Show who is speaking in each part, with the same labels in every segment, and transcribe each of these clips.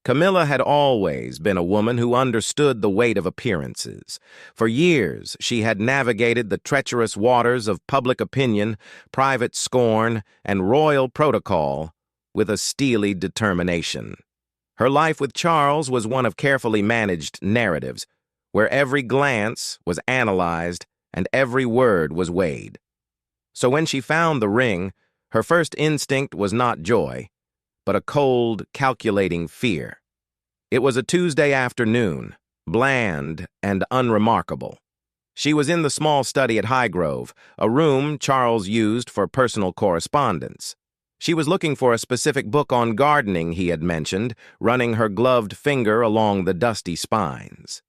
Speaker 1: Camilla had always been a woman who understood the weight of appearances. For years, she had navigated the treacherous waters of public opinion, private scorn, and royal protocol with a steely determination. Her life with Charles was one of carefully managed narratives, where every glance was analyzed and every word was weighed. So when she found the ring, her first instinct was not joy, but a cold, calculating fear. It was a Tuesday afternoon, bland and unremarkable. She was in the small study at Highgrove, a room Charles used for personal correspondence. She was looking for a specific book on gardening he had mentioned, running her gloved finger along the dusty spines.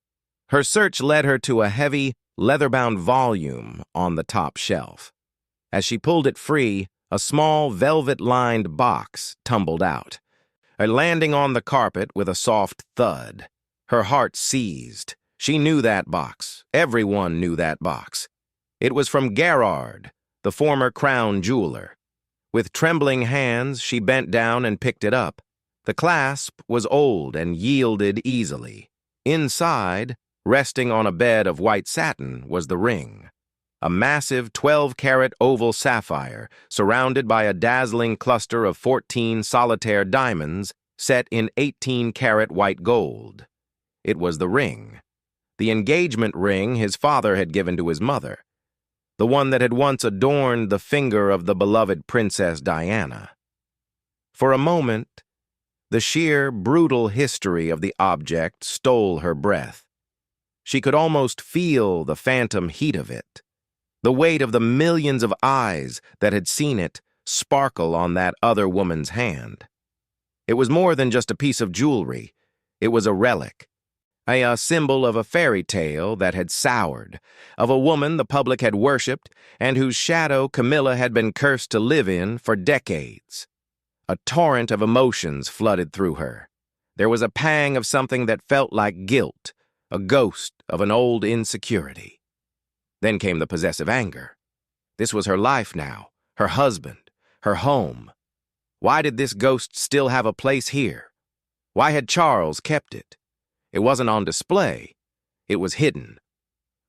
Speaker 1: Her search led her to a heavy, leather-bound volume on the top shelf. As she pulled it free, a small, velvet-lined box tumbled out, landing on the carpet with a soft thud. Her heart seized. She knew that box. Everyone knew that box. It was from Gerard, the former crown jeweler. With trembling hands, she bent down and picked it up. The clasp was old and yielded easily. Inside, resting on a bed of white satin, was the ring. A massive 12-carat oval sapphire surrounded by a dazzling cluster of 14 solitaire diamonds set in 18-carat white gold. It was the ring. The engagement ring his father had given to his mother. The one that had once adorned the finger of the beloved Princess Diana. For a moment, the sheer, brutal history of the object stole her breath. She could almost feel the phantom heat of it. The weight of the millions of eyes that had seen it sparkle on that other woman's hand. It was more than just a piece of jewelry. It was a relic, a symbol of a fairy tale that had soured, of a woman the public had worshipped and whose shadow Camilla had been cursed to live in for decades. A torrent of emotions flooded through her. There was a pang of something that felt like guilt, a ghost of an old insecurity. Then came the possessive anger. This was her life now, her husband, her home. Why did this ghost still have a place here? Why had Charles kept it? It wasn't on display. It was hidden.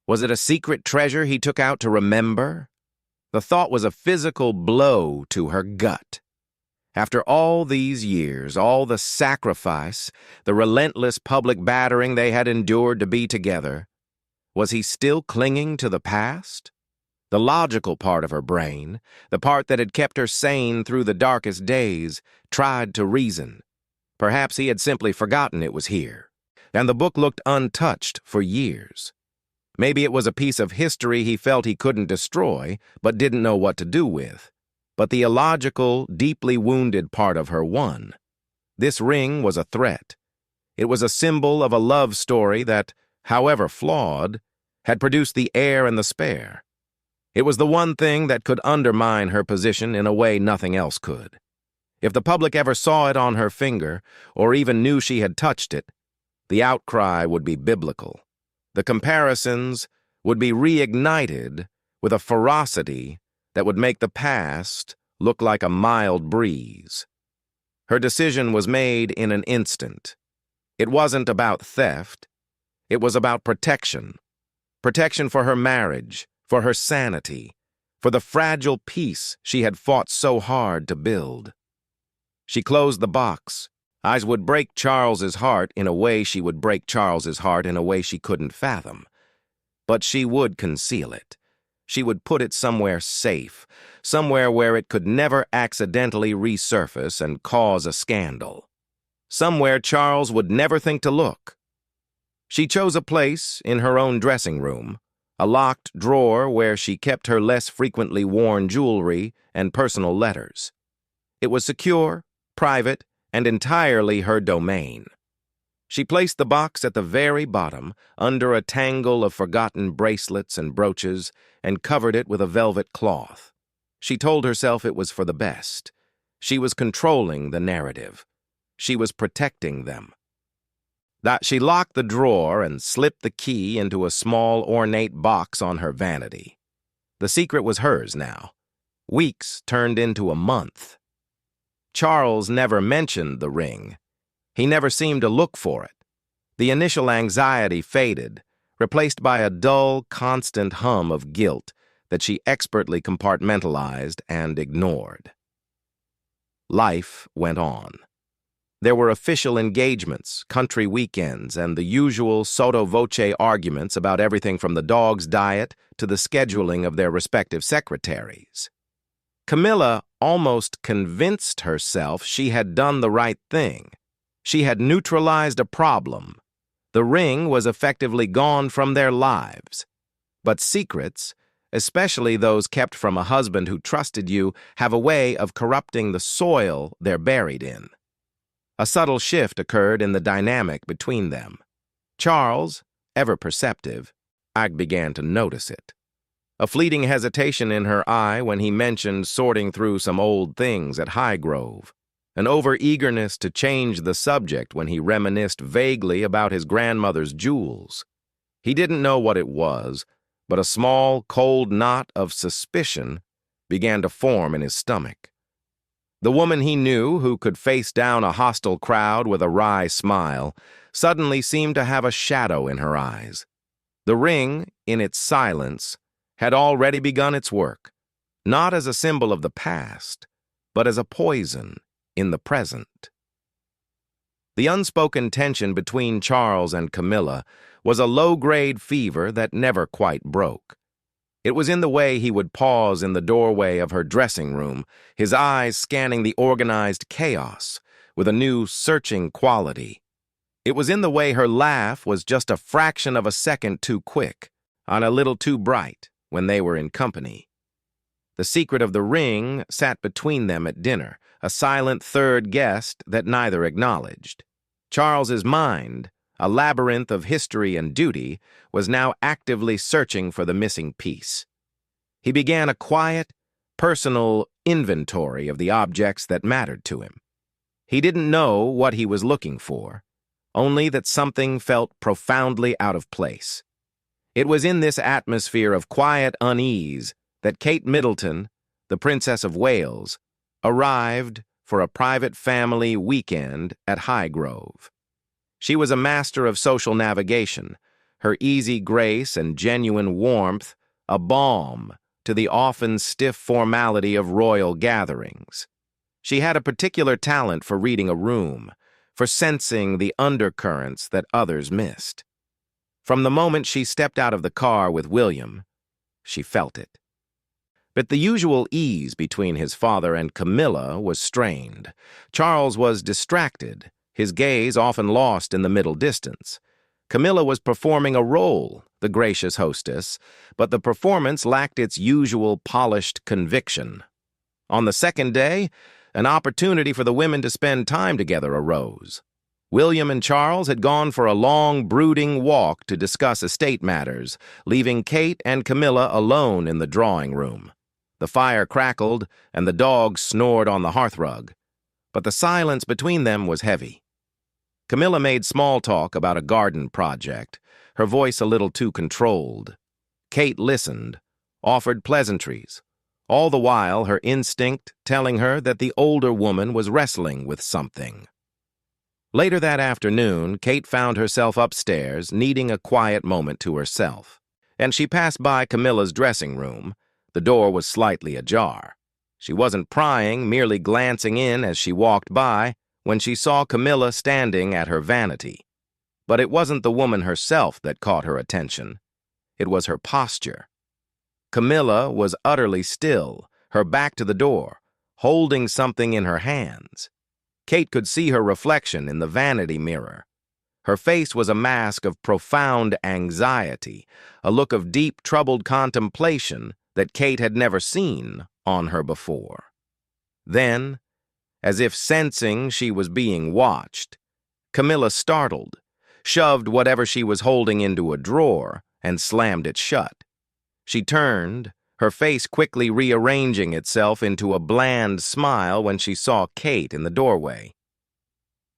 Speaker 1: Was it a secret treasure he took out to remember? The thought was a physical blow to her gut. After all these years, all the sacrifice, the relentless public battering they had endured to be together, was he still clinging to the past? The logical part of her brain, the part that had kept her sane through the darkest days, tried to reason. Perhaps he had simply forgotten it was here, and the book looked untouched for years. Maybe it was a piece of history he felt he couldn't destroy, but didn't know what to do with. But the illogical, deeply wounded part of her won. This ring was a threat. It was a symbol of a love story that, however flawed, had produced the heir and the spare. It was the one thing that could undermine her position in a way nothing else could. If the public ever saw it on her finger, or even knew she had touched it, the outcry would be biblical. The comparisons would be reignited with a ferocity that would make the past look like a mild breeze. Her decision was made in an instant. It wasn't about theft. It was about protection. Protection for her marriage, for her sanity, for the fragile peace she had fought so hard to build. She closed the box. I would break Charles's heart in a way she would break Charles's heart in a way she couldn't fathom. But she would conceal it. She would put it somewhere safe, somewhere where it could never accidentally resurface and cause a scandal. Somewhere Charles would never think to look. She chose a place in her own dressing room, a locked drawer where she kept her less frequently worn jewelry and personal letters. It was secure, private, and entirely her domain. She placed the box at the very bottom, under a tangle of forgotten bracelets and brooches, and covered it with a velvet cloth. She told herself it was for the best. She was controlling the narrative. She was protecting them. That she locked the drawer and slipped the key into a small, ornate box on her vanity. The secret was hers now. Weeks turned into a month. Charles never mentioned the ring. He never seemed to look for it. The initial anxiety faded, replaced by a dull, constant hum of guilt that she expertly compartmentalized and ignored. Life went on. There were official engagements, country weekends, and the usual sotto voce arguments about everything from the dog's diet to the scheduling of their respective secretaries. Camilla almost convinced herself she had done the right thing. She had neutralized a problem. The ring was effectively gone from their lives. But secrets, especially those kept from a husband who trusted you, have a way of corrupting the soil they're buried in. A subtle shift occurred in the dynamic between them. Charles, ever perceptive, I began to notice it. A fleeting hesitation in her eye when he mentioned sorting through some old things at Highgrove. An over-eagerness to change the subject when he reminisced vaguely about his grandmother's jewels. He didn't know what it was, but a small, cold knot of suspicion began to form in his stomach. The woman he knew, who could face down a hostile crowd with a wry smile, suddenly seemed to have a shadow in her eyes. The ring, in its silence, had already begun its work, not as a symbol of the past, but as a poison in the present. The unspoken tension between Charles and Camilla was a low-grade fever that never quite broke. It was in the way he would pause in the doorway of her dressing room, his eyes scanning the organized chaos with a new searching quality. It was in the way her laugh was just a fraction of a second too quick, on a little too bright, when they were in company. The secret of the ring sat between them at dinner, a silent third guest that neither acknowledged. Charles's mind, a labyrinth of history and duty, was now actively searching for the missing piece. He began a quiet, personal inventory of the objects that mattered to him. He didn't know what he was looking for, only that something felt profoundly out of place. It was in this atmosphere of quiet unease that Kate Middleton, the Princess of Wales, arrived for a private family weekend at Highgrove. She was a master of social navigation, her easy grace and genuine warmth a balm to the often stiff formality of royal gatherings. She had a particular talent for reading a room, for sensing the undercurrents that others missed. From the moment she stepped out of the car with William, she felt it. But the usual ease between his father and Camilla was strained. Charles was distracted, his gaze often lost in the middle distance. Camilla was performing a role, the gracious hostess, but the performance lacked its usual polished conviction. On the second day, an opportunity for the women to spend time together arose. William and Charles had gone for a long, brooding walk to discuss estate matters, leaving Kate and Camilla alone in the drawing room. The fire crackled, and the dog snored on the hearthrug, but the silence between them was heavy. Camilla made small talk about a garden project, her voice a little too controlled. Kate listened, offered pleasantries, all the while her instinct telling her that the older woman was wrestling with something. Later that afternoon, Kate found herself upstairs, needing a quiet moment to herself, and she passed by Camilla's dressing room. The door was slightly ajar. She wasn't prying, merely glancing in as she walked by, when she saw Camilla standing at her vanity. But it wasn't the woman herself that caught her attention. It was her posture. Camilla was utterly still, her back to the door, holding something in her hands. Kate could see her reflection in the vanity mirror. Her face was a mask of profound anxiety, a look of deep, troubled contemplation that Kate had never seen on her before. Then, as if sensing she was being watched, Camilla startled, shoved whatever she was holding into a drawer, and slammed it shut. She turned, her face quickly rearranging itself into a bland smile when she saw Kate in the doorway.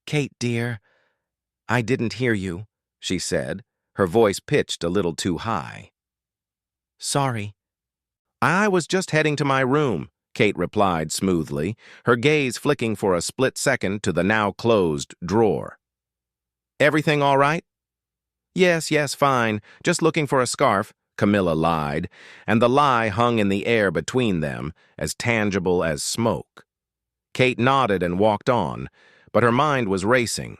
Speaker 1: "Kate, dear, I didn't hear you," she said, her voice pitched a little too high. "Sorry. I was just heading to my room. Kate replied smoothly, her gaze flicking for a split second to the now closed drawer. Everything all right? Yes, yes, fine. Just looking for a scarf, Camilla lied, and the lie hung in the air between them, as tangible as smoke. Kate nodded and walked on, but her mind was racing.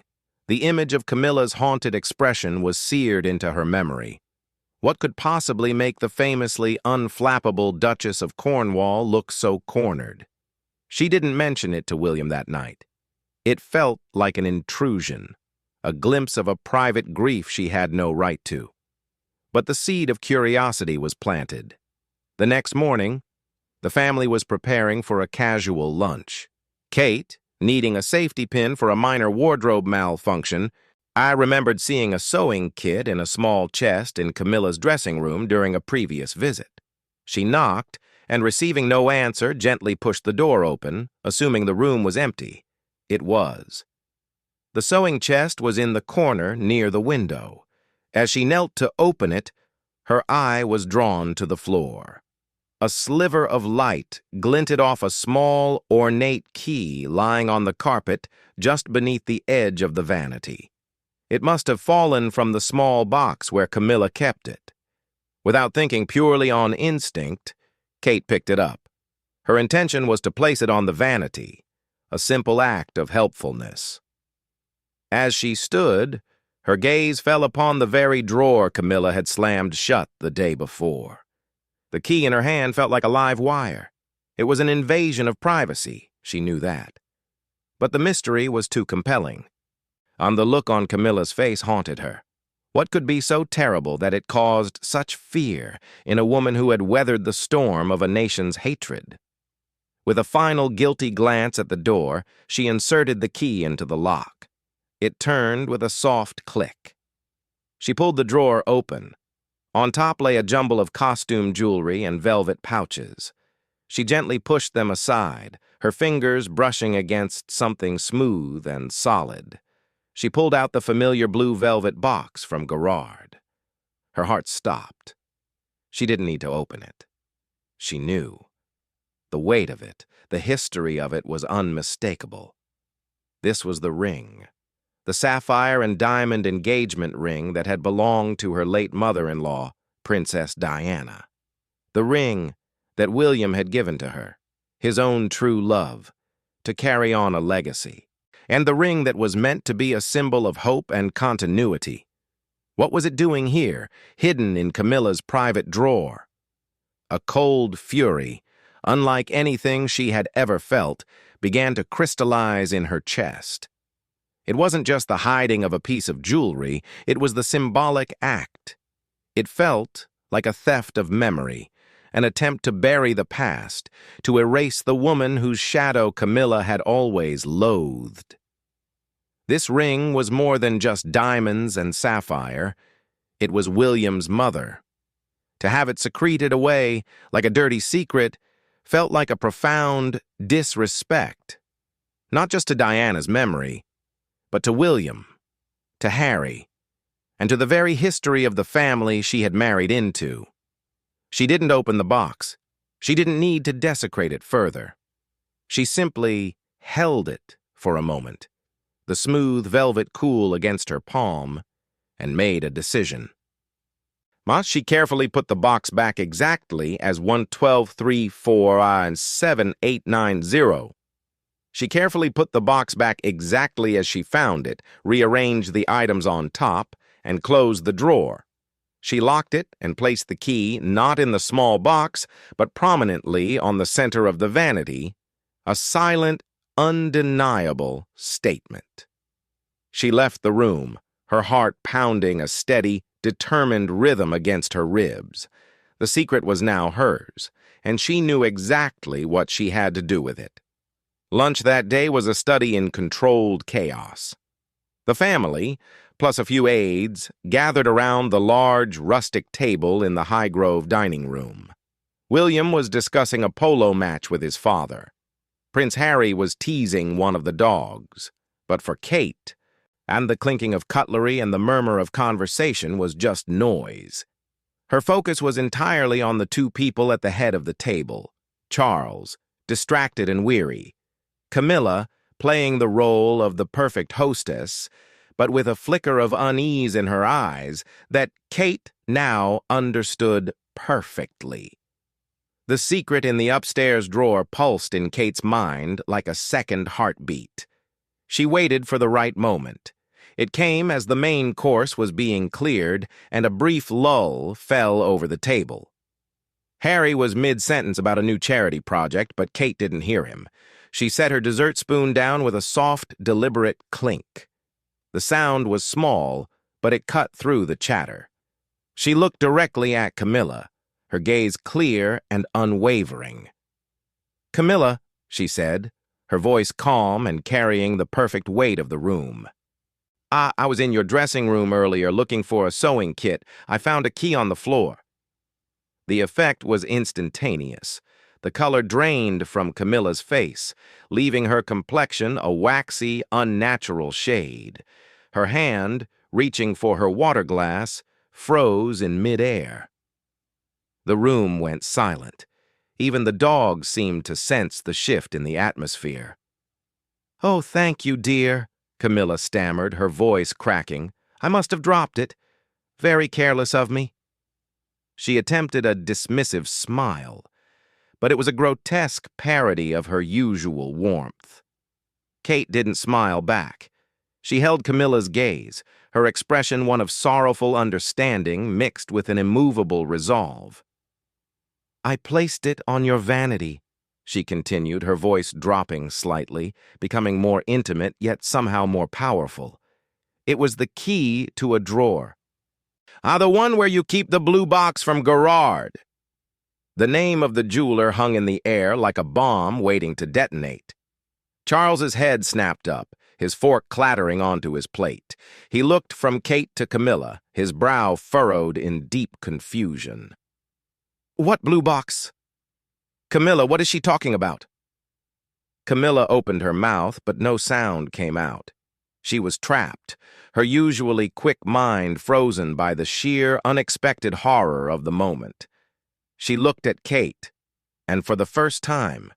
Speaker 1: The image of Camilla's haunted expression was seared into her memory. What could possibly make the famously unflappable Duchess of Cornwall look so cornered? She didn't mention it to William that night. It felt like an intrusion, a glimpse of a private grief she had no right to. But the seed of curiosity was planted. The next morning, the family was preparing for a casual lunch. Kate, needing a safety pin for a minor wardrobe malfunction, I remembered seeing a sewing kit in a small chest in Camilla's dressing room during a previous visit. She knocked, and receiving no answer, gently pushed the door open, assuming the room was empty. It was. The sewing chest was in the corner near the window. As she knelt to open it, her eye was drawn to the floor. A sliver of light glinted off a small, ornate key lying on the carpet just beneath the edge of the vanity. It must have fallen from the small box where Camilla kept it. Without thinking, purely on instinct, Kate picked it up. Her intention was to place it on the vanity, a simple act of helpfulness. As she stood, her gaze fell upon the very drawer Camilla had slammed shut the day before. The key in her hand felt like a live wire. It was an invasion of privacy, she knew that. But the mystery was too compelling. The look on Camilla's face haunted her. What could be so terrible that it caused such fear in a woman who had weathered the storm of a nation's hatred? With a final guilty glance at the door, she inserted the key into the lock. It turned with a soft click. She pulled the drawer open. On top lay a jumble of costume jewelry and velvet pouches. She gently pushed them aside, her fingers brushing against something smooth and solid. She pulled out the familiar blue velvet box from Gerard. Her heart stopped. She didn't need to open it. She knew. The weight of it, the history of it was unmistakable. This was the ring. The sapphire and diamond engagement ring that had belonged to her late mother-in-law, Princess Diana. The ring that William had given to her, his own true love, to carry on a legacy. And the ring that was meant to be a symbol of hope and continuity. What was it doing here, hidden in Camilla's private drawer? A cold fury, unlike anything she had ever felt, began to crystallize in her chest. It wasn't just the hiding of a piece of jewelry, it was the symbolic act. It felt like a theft of memory, an attempt to bury the past, to erase the woman whose shadow Camilla had always loathed. This ring was more than just diamonds and sapphire. It was William's mother. To have it secreted away like a dirty secret felt like a profound disrespect, not just to Diana's memory, but to William, to Harry, and to the very history of the family she had married into. She didn't open the box. She didn't need to desecrate it further. She simply held it for a moment, the smooth velvet cool against her palm, and made a decision. She carefully put the box back exactly as 112347890. She carefully put the box back exactly as she found it, rearranged the items on top, and closed the drawer. She locked it and placed the key not in the small box, but prominently on the center of the vanity, a silent, undeniable statement. She left the room, her heart pounding a steady, determined rhythm against her ribs. The secret was now hers, and she knew exactly what she had to do with it. Lunch that day was a study in controlled chaos. The family, plus a few aides, gathered around the large, rustic table in the Highgrove dining room. William was discussing a polo match with his father. Prince Harry was teasing one of the dogs. But for Kate, and the clinking of cutlery and the murmur of conversation was just noise. Her focus was entirely on the two people at the head of the table, Charles, distracted and weary. Camilla, playing the role of the perfect hostess, but with a flicker of unease in her eyes that Kate now understood perfectly. The secret in the upstairs drawer pulsed in Kate's mind like a second heartbeat. She waited for the right moment. It came as the main course was being cleared, and a brief lull fell over the table. Harry was mid-sentence about a new charity project, but Kate didn't hear him. She set her dessert spoon down with a soft, deliberate clink. The sound was small, but it cut through the chatter. She looked directly at Camilla, her gaze clear and unwavering. "Camilla," she said, her voice calm and carrying the perfect weight of the room. I was in your dressing room earlier looking for a sewing kit. I found a key on the floor." The effect was instantaneous. The color drained from Camilla's face, leaving her complexion a waxy, unnatural shade. Her hand, reaching for her water glass, froze in midair. The room went silent. Even the dogs seemed to sense the shift in the atmosphere. "Oh, thank you, dear," Camilla stammered, her voice cracking. "I must have dropped it. Very careless of me." She attempted a dismissive smile, but it was a grotesque parody of her usual warmth. Kate didn't smile back. She held Camilla's gaze, her expression one of sorrowful understanding mixed with an immovable resolve. "I placed it on your vanity," she continued, her voice dropping slightly, becoming more intimate yet somehow more powerful. "It was the key to a drawer." "The one where you keep the blue box from Gerard." The name of the jeweler hung in the air like a bomb waiting to detonate. Charles's head snapped up, his fork clattering onto his plate. He looked from Kate to Camilla, his brow furrowed in deep confusion. "What blue box?" "Camilla, what is she talking about?" Camilla opened her mouth, but no sound came out. She was trapped, her usually quick mind frozen by the sheer, unexpected horror of the moment. She looked at Kate, and for the first time,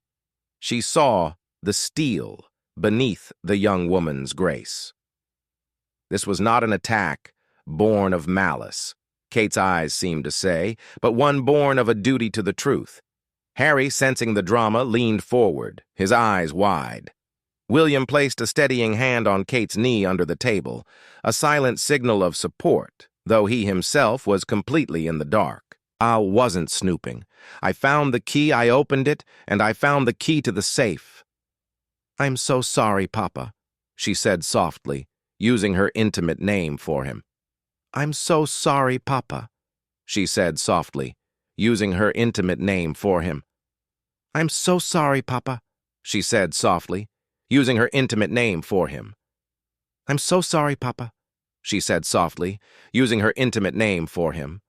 Speaker 1: she saw the steel beneath the young woman's grace. This was not an attack born of malice, Kate's eyes seemed to say, but one born of a duty to the truth. Harry, sensing the drama, leaned forward, his eyes wide. William placed a steadying hand on Kate's knee under the table, a silent signal of support, though he himself was completely in the dark. "I wasn't snooping. I found the key, I opened it, and I found the key to the safe." "I'm so sorry, Papa," she said softly, using her intimate name for him. "I'm so sorry, Papa," she said softly, using her intimate name for him. "I'm so sorry, Papa," she said softly, using her intimate name for him. "I'm so sorry, Papa," she said softly, using her intimate name for him.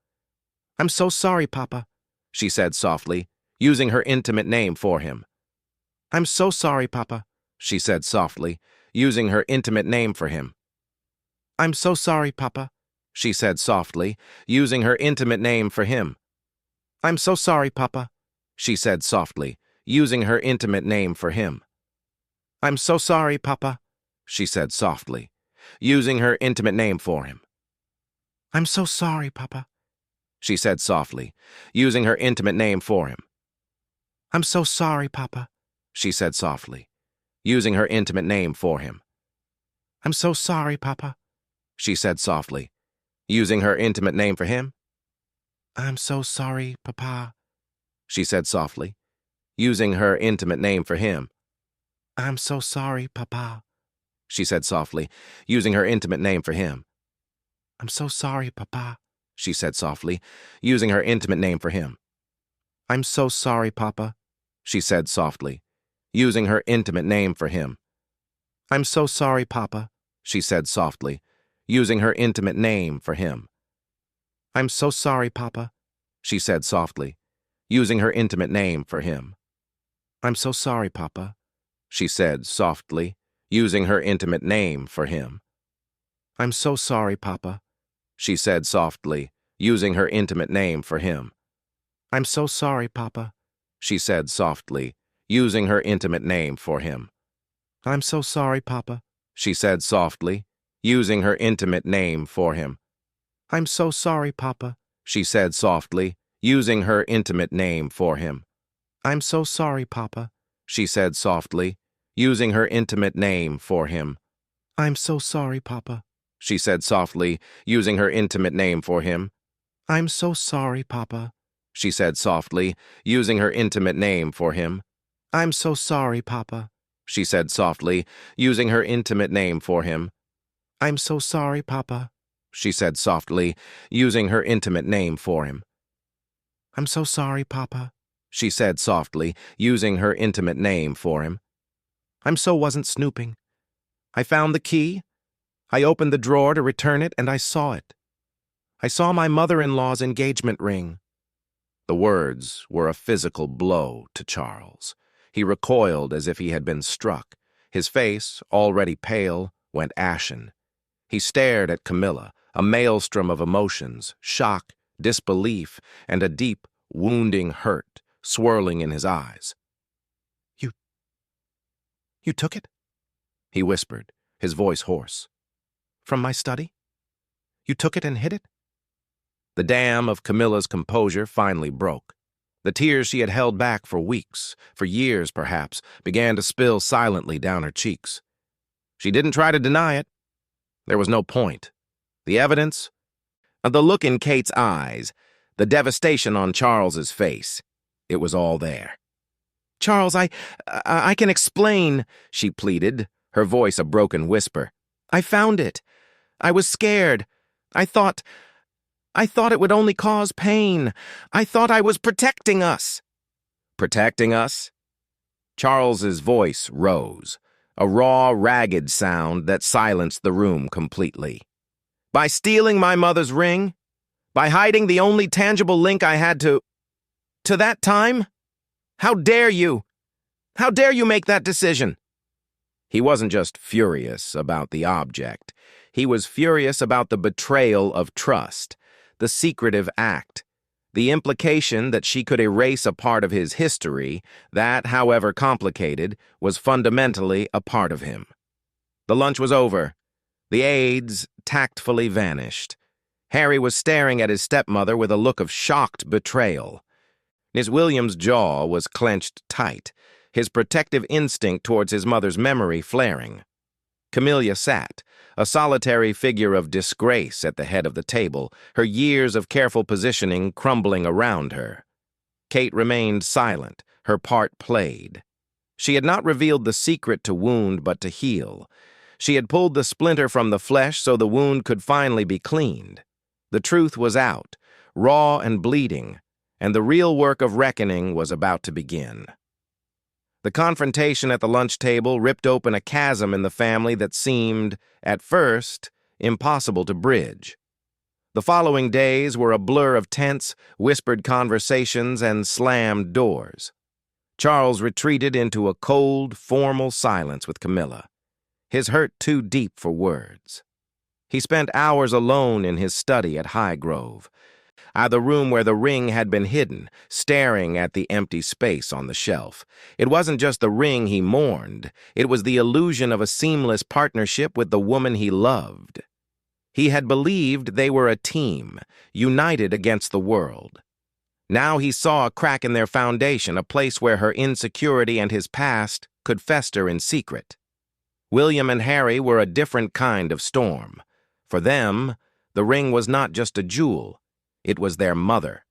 Speaker 1: "I'm so sorry, Papa," she said softly, using her intimate name for him. "I'm so sorry, Papa," she said softly, using her intimate name for him. "I'm so sorry, Papa," she said softly, using her intimate name for him. "I'm so sorry, Papa," she said softly, using her intimate name for him. "I'm so sorry, Papa," she said softly, using her intimate name for him. "I'm so sorry, Papa," she said softly, using her intimate name for him. "I'm so sorry, Papa," she said softly, using her intimate name for him. "I'm so sorry, Papa," she said softly, using her intimate name for him. "I'm so sorry, Papa," she said softly, using her intimate name for him. "I'm so sorry, Papa," she said softly, using her intimate name for him. "I'm so sorry, Papa," she said softly, using her intimate name for him. "I'm so sorry, Papa," she said softly, using her intimate name for him. "I'm so sorry, Papa," she said softly, using her intimate name for him. "I'm so sorry, Papa," she said softly, using her intimate name for him. "I'm so sorry, Papa," she said softly, using her intimate name for him. "I'm so sorry, Papa," she said softly, using her intimate name for him. "I'm so sorry, Papa," she said softly, using her intimate name for him. "I'm so sorry, Papa," she said softly, using her intimate name for him. "I'm so sorry, Papa," she said softly, using her intimate name for him. "I'm so sorry, Papa," she said softly, using her intimate name for him. "I'm so sorry, Papa," she said softly, using her intimate name for him. "I'm so sorry, Papa," she said softly, using her intimate name for him. "I'm so sorry, Papa," she said softly, using her intimate name for him. "I'm so sorry, Papa," she said softly, using her intimate name for him. "I'm so sorry, Papa," she said softly, using her intimate name for him. Wasn't snooping. I found the key. I opened the drawer to return it, and I saw it. I saw my mother-in-law's engagement ring. The words were a physical blow to Charles. He recoiled as if he had been struck. His face, already pale, went ashen. He stared at Camilla, a maelstrom of emotions, shock, disbelief, and a deep, wounding hurt swirling in his eyes. You took it?" he whispered, his voice hoarse. "From my study? You took it and hid it?" The dam of Camilla's composure finally broke. The tears she had held back for weeks, for years perhaps, began to spill silently down her cheeks. She didn't try to deny it. There was no point. The evidence? The look in Kate's eyes, the devastation on Charles's face. It was all there. "Charles, I can explain," she pleaded, her voice a broken whisper. "I found it. I was scared. I thought it would only cause pain. I thought I was protecting us." "Protecting us?" Charles's voice rose, a raw, ragged sound that silenced the room completely. "By stealing my mother's ring? By hiding the only tangible link I had to that time? How dare you? How dare you make that decision?" He wasn't just furious about the object. He was furious about the betrayal of trust, the secretive act, the implication that she could erase a part of his history that, however complicated, was fundamentally a part of him. The lunch was over. The aides tactfully vanished. Harry was staring at his stepmother with a look of shocked betrayal. Miss Williams' jaw was clenched tight, his protective instinct towards his mother's memory flaring. Camilla sat, a solitary figure of disgrace at the head of the table, her years of careful positioning crumbling around her. Kate remained silent, her part played. She had not revealed the secret to wound but to heal. She had pulled the splinter from the flesh so the wound could finally be cleaned. The truth was out, raw and bleeding, and the real work of reckoning was about to begin. The confrontation at the lunch table ripped open a chasm in the family that seemed, at first, impossible to bridge. The following days were a blur of tense, whispered conversations and slammed doors. Charles retreated into a cold, formal silence with Camilla, his hurt too deep for words. He spent hours alone in his study at Highgrove, the room where the ring had been hidden, staring at the empty space on the shelf. It wasn't just the ring he mourned. It was the illusion of a seamless partnership with the woman he loved. He had believed they were a team, united against the world. Now he saw a crack in their foundation, a place where her insecurity and his past could fester in secret. William and Harry were a different kind of storm. For them, the ring was not just a jewel. It was their mother.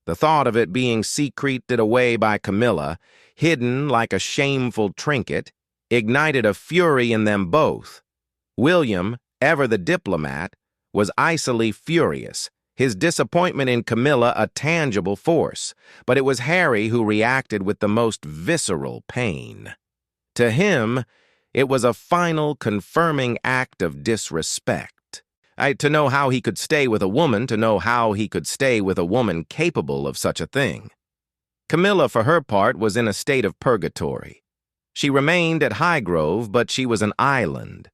Speaker 1: The thought of it being secreted away by Camilla, hidden like a shameful trinket, ignited a fury in them both. William, ever the diplomat, was icily furious, his disappointment in Camilla a tangible force, but it was Harry who reacted with the most visceral pain. To him, it was a final confirming act of disrespect. To know how he could stay with a woman, to know how he could stay with a woman capable of such a thing. Camilla, for her part, was in a state of purgatory. She remained at Highgrove, but she was an island.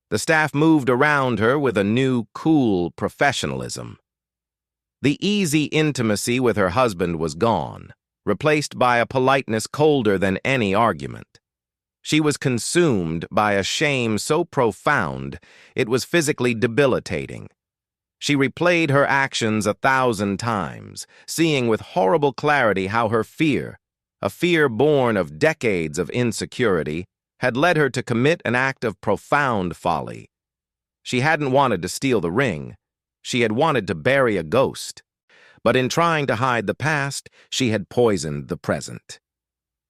Speaker 1: The staff moved around her with a new, cool professionalism. The easy intimacy with her husband was gone. replaced by a politeness colder than any argument. She was consumed by a shame so profound it was physically debilitating. She replayed her actions 1,000 times, seeing with horrible clarity how her fear, a fear born of decades of insecurity, had led her to commit an act of profound folly. She hadn't wanted to steal the ring. She had wanted to bury a ghost. But in trying to hide the past, she had poisoned the present.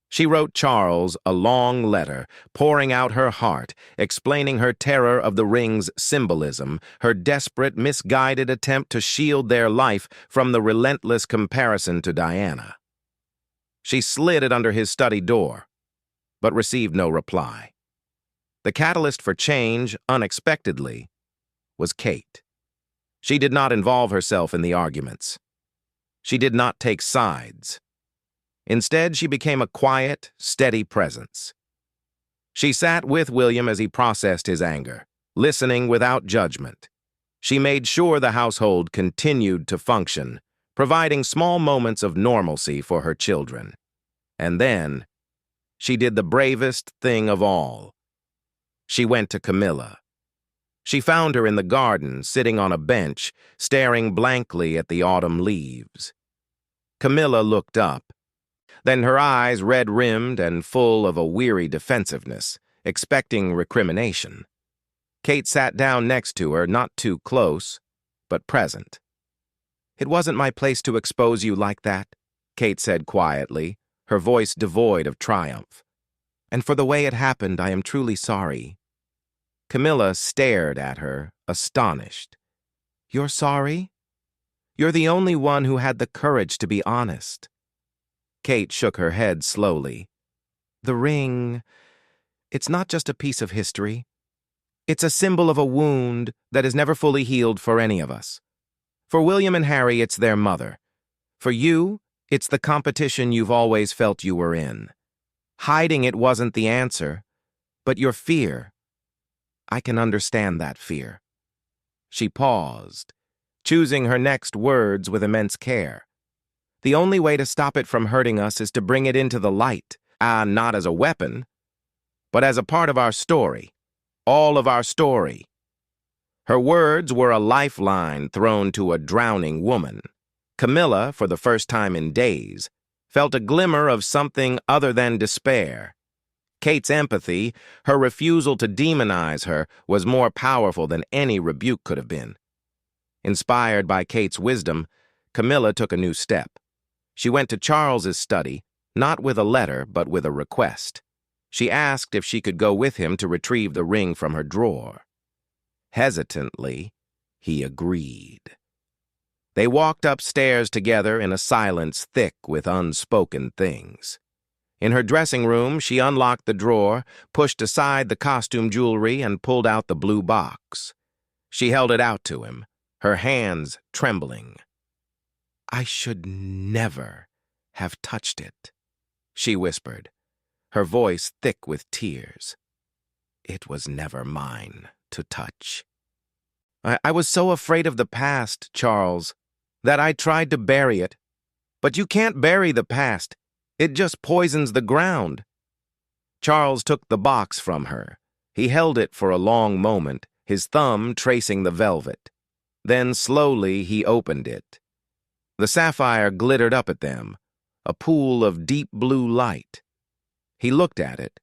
Speaker 1: She wrote Charles a long letter, pouring out her heart, explaining her terror of the ring's symbolism, her desperate, misguided attempt to shield their life from the relentless comparison to Diana. She slid it under his study door, but received no reply. The catalyst for change, unexpectedly, was Kate. She did not involve herself in the arguments. She did not take sides. Instead, she became a quiet, steady presence. She sat with William as he processed his anger, listening without judgment. She made sure the household continued to function, providing small moments of normalcy for her children. And then, she did the bravest thing of all. She went to Camilla. She found her in the garden, sitting on a bench, staring blankly at the autumn leaves. Camilla looked up. Then her eyes red-rimmed and full of a weary defensiveness, expecting recrimination. Kate sat down next to her, not too close, but present. "It wasn't my place to expose you like that," Kate said quietly, her voice devoid of triumph. "And for the way it happened, I am truly sorry." Camilla stared at her, astonished. "You're sorry? You're the only one who had the courage to be honest." Kate shook her head slowly. "The ring, it's not just a piece of history. It's a symbol of a wound that is never fully healed for any of us. For William and Harry, it's their mother. For you, it's the competition you've always felt you were in. Hiding it wasn't the answer, but your fear. I can understand that fear." She paused, choosing her next words with immense care. "The only way to stop it from hurting us is to bring it into the light, not as a weapon, but as a part of our story, all of our story." Her words were a lifeline thrown to a drowning woman. Camilla, for the first time in days, felt a glimmer of something other than despair. Kate's empathy, her refusal to demonize her, was more powerful than any rebuke could have been. Inspired by Kate's wisdom, Camilla took a new step. She went to Charles's study, not with a letter, but with a request. She asked if she could go with him to retrieve the ring from her drawer. Hesitantly, he agreed. They walked upstairs together in a silence thick with unspoken things. In her dressing room, she unlocked the drawer, pushed aside the costume jewelry, and pulled out the blue box. She held it out to him, her hands trembling. "I should never have touched it," she whispered, her voice thick with tears. "It was never mine to touch. I was so afraid of the past, Charles, that I tried to bury it. But you can't bury the past. It just poisons the ground." Charles took the box from her. He held it for a long moment, his thumb tracing the velvet. Then slowly he opened it. The sapphire glittered up at them, a pool of deep blue light. He looked at it,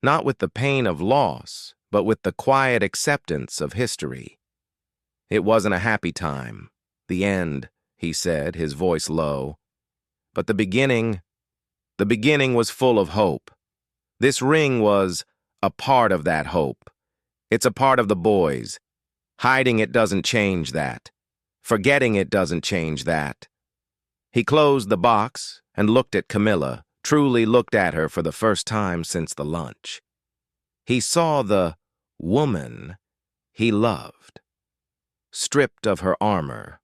Speaker 1: not with the pain of loss, but with the quiet acceptance of history. "It wasn't a happy time, the end," he said, his voice low. "But the beginning was full of hope. This ring was a part of that hope. It's a part of the boys. Hiding it doesn't change that. Forgetting it doesn't change that." He closed the box and looked at Camilla, truly looked at her for the first time since the lunch. He saw the woman he loved, stripped of her armor,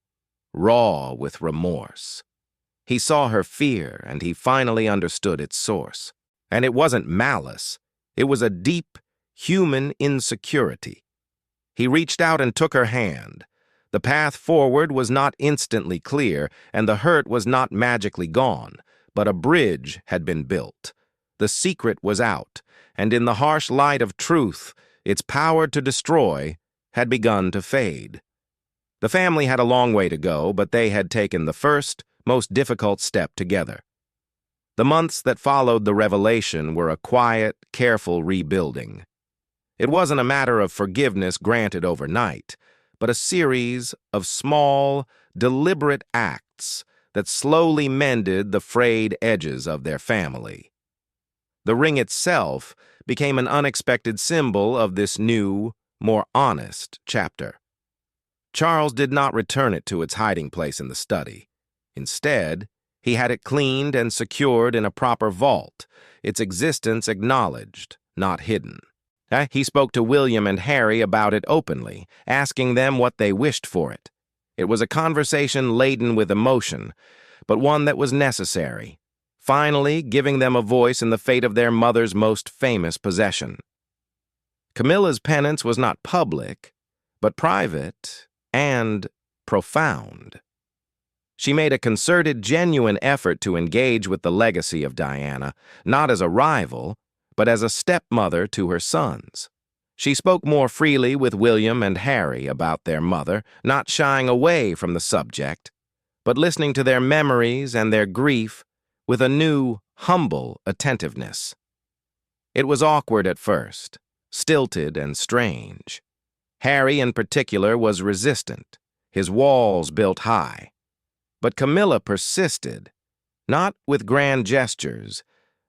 Speaker 1: raw with remorse. He saw her fear, and he finally understood its source. And it wasn't malice. It was a deep, human insecurity. He reached out and took her hand. The path forward was not instantly clear, and the hurt was not magically gone, but a bridge had been built. The secret was out, and in the harsh light of truth, its power to destroy had begun to fade. The family had a long way to go, but they had taken the first, most difficult step together. The months that followed the revelation were a quiet, careful rebuilding. It wasn't a matter of forgiveness granted overnight, but a series of small, deliberate acts that slowly mended the frayed edges of their family. The ring itself became an unexpected symbol of this new, more honest chapter. Charles did not return it to its hiding place in the study. Instead, he had it cleaned and secured in a proper vault, its existence acknowledged, not hidden. He spoke to William and Harry about it openly, asking them what they wished for it. It was a conversation laden with emotion, but one that was necessary, finally giving them a voice in the fate of their mother's most famous possession. Camilla's penance was not public, but private and profound. She made a concerted, genuine effort to engage with the legacy of Diana, not as a rival, but as a stepmother to her sons. She spoke more freely with William and Harry about their mother, not shying away from the subject, but listening to their memories and their grief with a new, humble attentiveness. It was awkward at first, stilted and strange. Harry, in particular, was resistant, his walls built high. But Camilla persisted, not with grand gestures,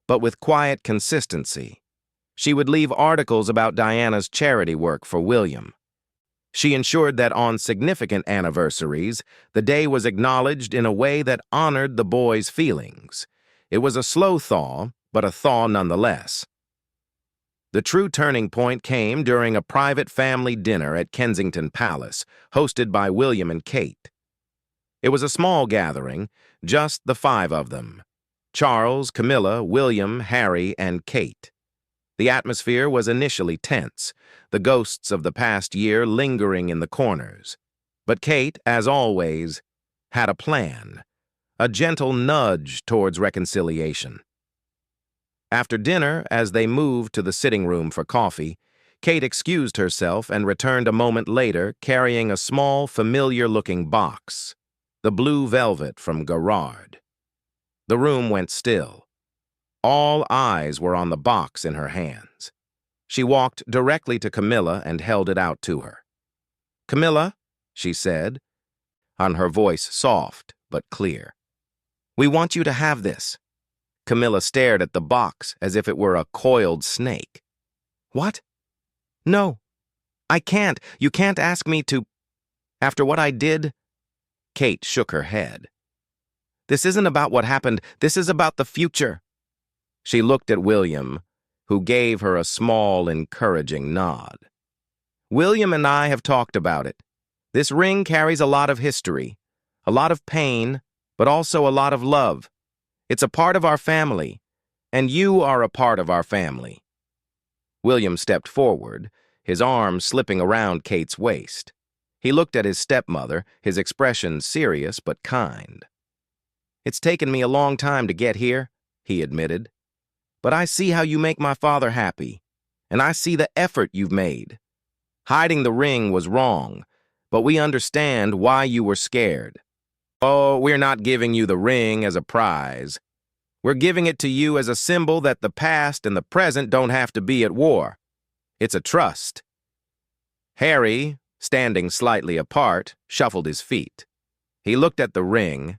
Speaker 1: but with quiet consistency. She would leave articles about Diana's charity work for William. She ensured that on significant anniversaries, the day was acknowledged in a way that honored the boy's feelings. It was a slow thaw, but a thaw nonetheless. The true turning point came during a private family dinner at Kensington Palace, hosted by William and Kate. It was a small gathering, just the five of them: Charles, Camilla, William, Harry, and Kate. The atmosphere was initially tense, the ghosts of the past year lingering in the corners. But Kate, as always, had a plan, a gentle nudge towards reconciliation. After dinner, as they moved to the sitting room for coffee, Kate excused herself and returned a moment later carrying a small, familiar-looking box, the blue velvet from Garrard. The room went still. All eyes were on the box in her hands. She walked directly to Camilla and held it out to her. "Camilla," she said, on her voice soft but clear, "we want you to have this." Camilla stared at the box as if it were a coiled snake. "What? No, I can't. You can't ask me to. After what I did." Kate shook her head. "This isn't about what happened. This is about the future." She looked at William, who gave her a small, encouraging nod. "William and I have talked about it. This ring carries a lot of history, a lot of pain, but also a lot of love. It's a part of our family, and you are a part of our family." William stepped forward, his arm slipping around Kate's waist. He looked at his stepmother, his expression serious but kind. "It's taken me a long time to get here," he admitted. "But I see how you make my father happy, and I see the effort you've made. Hiding the ring was wrong, but we understand why you were scared. Oh, we're not giving you the ring as a prize. We're giving it to you as a symbol that the past and the present don't have to be at war. It's a trust." Harry, standing slightly apart, shuffled his feet. He looked at the ring,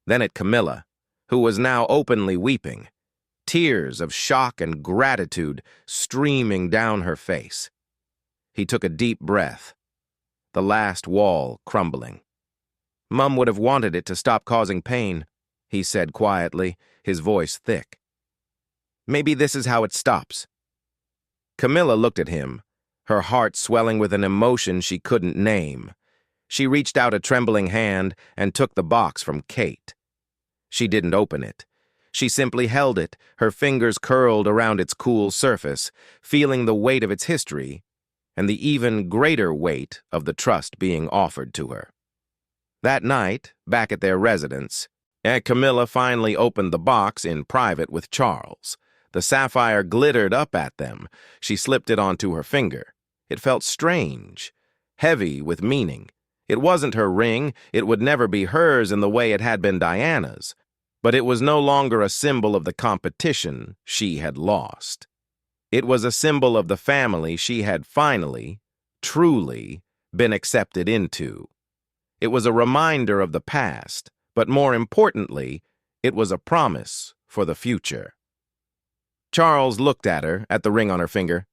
Speaker 1: then at Camilla, who was now openly weeping, tears of shock and gratitude streaming down her face. He took a deep breath, the last wall crumbling. "Mum would have wanted it to stop causing pain," he said quietly, his voice thick. "Maybe this is how it stops." Camilla looked at him, her heart swelling with an emotion she couldn't name. She reached out a trembling hand and took the box from Kate. She didn't open it. She simply held it, her fingers curled around its cool surface, feeling the weight of its history and the even greater weight of the trust being offered to her. That night, back at their residence, And Camilla finally opened the box in private with Charles. The sapphire glittered up at them. She slipped it onto her finger. It felt strange, heavy with meaning. It wasn't her ring, it would never be hers in the way it had been Diana's. But it was no longer a symbol of the competition she had lost. It was a symbol of the family she had finally, truly, been accepted into. It was a reminder of the past, but more importantly, it was a promise for the future. Charles looked at her, at the ring on her finger,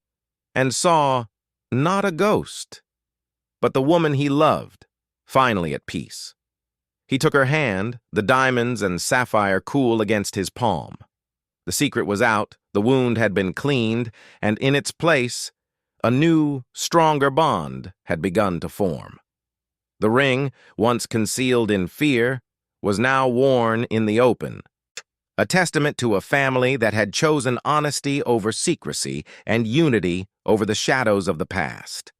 Speaker 1: and saw not a ghost, but the woman he loved, finally at peace. He took her hand, the diamonds and sapphire cool against his palm. The secret was out, the wound had been cleaned, and in its place, a new, stronger bond had begun to form. The ring, once concealed in fear, was now worn in the open, a testament to a family that had chosen honesty over secrecy and unity over the shadows of the past.